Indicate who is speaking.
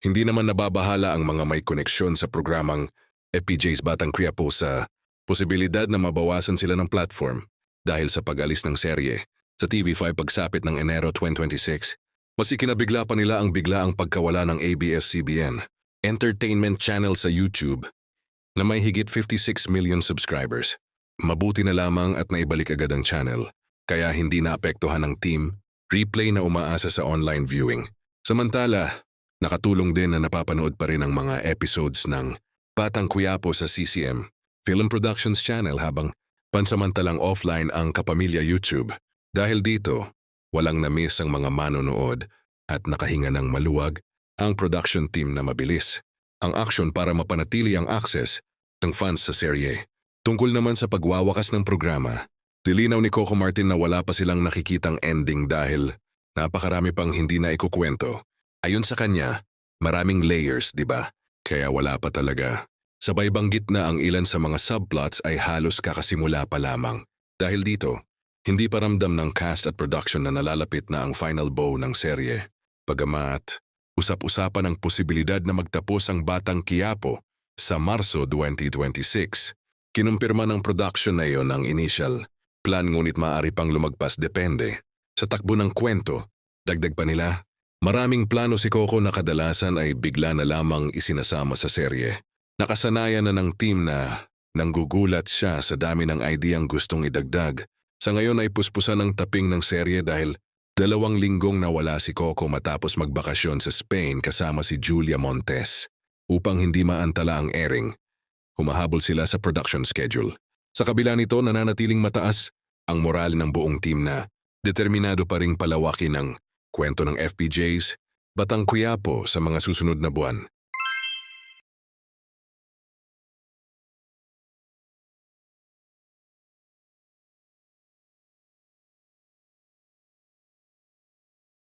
Speaker 1: Hindi naman nababahala ang mga may koneksyon sa programang FPJ's Batang Quiapo sa posibilidad na mabawasan sila ng platform dahil sa pag-alis ng serye sa TV5 pagsapit ng Enero 2026. Mas ikinabigla pa nila ang biglaang pagkawala ng ABS-CBN entertainment channel sa YouTube na may higit 56 million subscribers. Mabuti na lamang at naibalik agad ang channel, kaya hindi naapektuhan ng team replay na umaasa sa online viewing. Samantala, nakatulong din na napapanood pa rin ang mga episodes ng Batang Quiapo sa CCM Film Productions Channel habang pansamantalang offline ang Kapamilya YouTube. Dahil dito, walang na-miss ang mga manonood at nakahinga ng maluwag ang production team na mabilis ang action para mapanatili ang access ng fans sa serye. Tungkol naman sa pagwawakas ng programa, nilinaw ni Coco Martin na wala pa silang nakikitang ending dahil napakarami pang hindi na ikukwento. Ayon sa kanya, maraming layers, di ba? Kaya wala pa talaga. Sabay banggit na ang ilan sa mga subplots ay halos kakasimula pa lamang. Dahil dito, hindi pa ramdam ng cast at production na nalalapit na ang final bow ng serye. Pagamat, usap-usapan ang posibilidad na magtapos ang Batang Quiapo sa Marso 2026. Kinumpirma ng production na iyon ang initial plan ngunit maaari pang lumagpas depende sa takbo ng kwento. Dagdag pa nila, maraming plano si Coco na kadalasan ay bigla na lamang isinasama sa serye. Nakasanayan na ng team na nanggugulat siya sa dami ng ideyang gustong idagdag. Sa ngayon ay puspusan ng taping ng serye dahil 2 linggong nawala si Coco matapos magbakasyon sa Spain kasama si Julia Montes. Upang hindi maantala ang airing, humahabol sila sa production schedule. Sa kabila nito, nananatiling mataas ang moral ng buong team na determinado pa ring palawakin ang kwento ng FPJ's Batang Quiapo sa mga susunod na buwan.